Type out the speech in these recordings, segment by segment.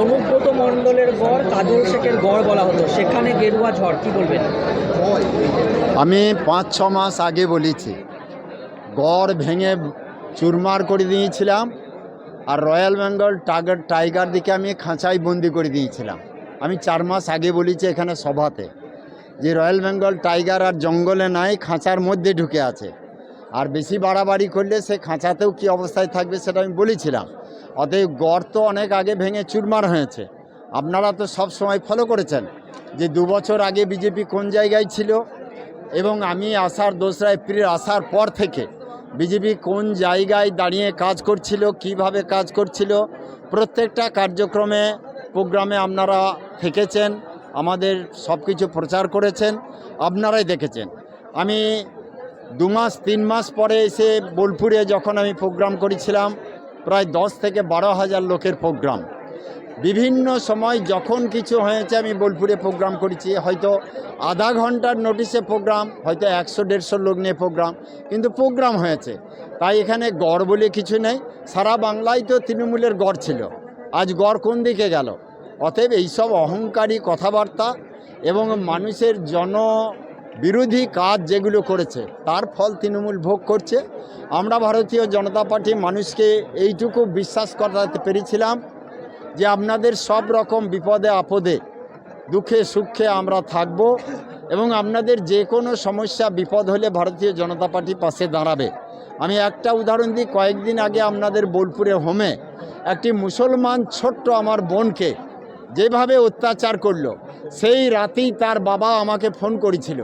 অনুব্রত মণ্ডলের গড় কাজল শেখের গড় বলা হতো, সেখানে গেরুয়া ঝড়, কি বলবেন? আমি 5-6 মাস আগে বলেছি, গড় ভেঙে চুরমার করে দিয়েছিলাম, আর রয়্যাল বেঙ্গল টাইগার দিকে আমি খাঁচাই বন্দি করে দিয়েছিলাম। আমি 4 মাস আগে বলেছি এখানে সভাতে যে রয়্যাল বেঙ্গল টাইগার আর জঙ্গলে নাই, খাঁচার মধ্যে ঢুকে আছে, আর বেশি বাড়াবাড়ি করলে সে খাঁচাতেও কী অবস্থায় থাকবে সেটা আমি বলেছিলাম। অতএব গড় তো অনেক আগে ভেঙে চুরমার হয়েছে। আপনারা তো সব সময় ফলো করেছেন যে 2 বছর আগে বিজেপি কোন জায়গায় ছিল, এবং আমি আসার 2রা এপ্রিল আসার পর থেকে বিজেপি কোন জায়গায় দাঁড়িয়ে কাজ করছিল, কিভাবে কাজ করছিল, প্রত্যেকটা কার্যক্রমে প্রোগ্রামে আপনারা থেকেছেন, আমাদের সব কিছু প্রচার করেছেন, আপনারাই দেখেছেন। আমি 2 মাস 3 মাস পরে এসে বোলপুরে যখন আমি প্রোগ্রাম করেছিলাম, প্রায় 10 থেকে 12 হাজার লোকের প্রোগ্রাম। বিভিন্ন সময় যখন কিছু হয়েছে আমি বোলপুরে প্রোগ্রাম করেছি, হয়তো আধা ঘন্টার নোটিশে প্রোগ্রাম, হয়তো 100-150 লোক নিয়ে প্রোগ্রাম, কিন্তু প্রোগ্রাম হয়েছে। তাই এখানে গড় বলে কিছু নেই। সারা বাংলায় তো তৃণমূলের গড় ছিল, আজ গড় কোন দিকে গেল? অতএব এইসব অহংকারী কথাবার্তা এবং মানুষের জনবিরোধী কাজ যেগুলো করেছে তার ফল তৃণমূল ভোগ করছে। আমরা ভারতীয় জনতা পার্টি মানুষকে এইটুকু বিশ্বাস করাতে পেরেছিলাম যে আপনাদের সব রকম বিপদে আপদে, দুঃখে সুখে আমরা থাকব, এবং আপনাদের যে কোনো সমস্যা বিপদ হলে ভারতীয় জনতা পার্টি পাশে দাঁড়াবে। আমি একটা উদাহরণ দিই, কয়েকদিন আগে আপনাদের বোলপুরে হোমে একটি মুসলমান ছোট্ট আমার বোনকে যেভাবে অত্যাচার করলো, সেই রাতেই তার বাবা আমাকে ফোন করেছিল।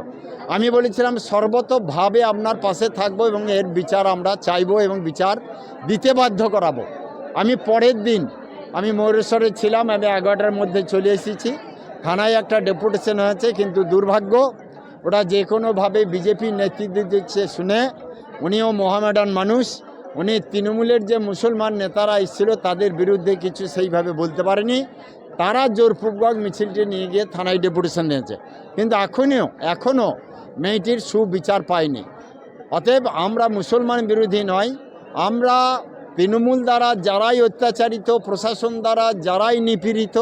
আমি বলেছিলাম সর্বতভাবে আপনার পাশে থাকব এবং এর বিচার আমরা চাইব এবং বিচার দিতে বাধ্য করাবো। আমি পরের দিন আমি ময়ূরেশ্বরে ছিলাম, আমি 11টার মধ্যে চলে এসেছি। থানায় একটা ডেপুটেশন হয়েছে, কিন্তু দুর্ভাগ্য ওটা যে কোনোভাবে বিজেপি নেতৃত্ব দিচ্ছে শুনে, উনিও মোহামেডান মানুষ, উনি তৃণমূলের যে মুসলমান নেতারা এসেছিল তাদের বিরুদ্ধে কিছু সেইভাবে বলতে পারেনি, তারা জোরপূর্বক মিছিলটি নিয়ে গিয়ে থানায় ডেপুটেশন দিয়েছে, কিন্তু এখনও মেয়েটির সুবিচার পায়নি। অতএব আমরা মুসলমান বিরোধী নয়, আমরা তৃণমূল দ্বারা যারাই অত্যাচারিত, প্রশাসন দ্বারা যারাই নিপীড়িত,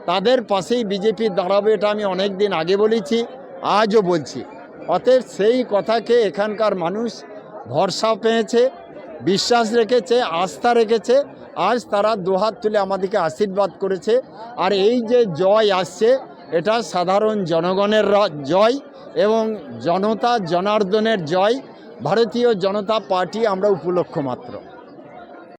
তাদের পাশেই বিজেপি দাঁড়াবে, এটা আমি অনেক দিন আগে বলেছি, আজও বলছি। অতএব সেই কথাকে এখানকার মানুষ ভরসা পেয়েছে, বিশ্বাস রেখেছে, আস্থা রেখেছে। আজ তারা দুহাত তুলে আমাদেরকে আশীর্বাদ করেছে। আর এই যে জয় আসছে, এটা সাধারণ জনগণের জয় এবং জনতা জনার্দনের জয়। ভারতীয় জনতা পার্টি আমরা উপলক্ষ মাত্র।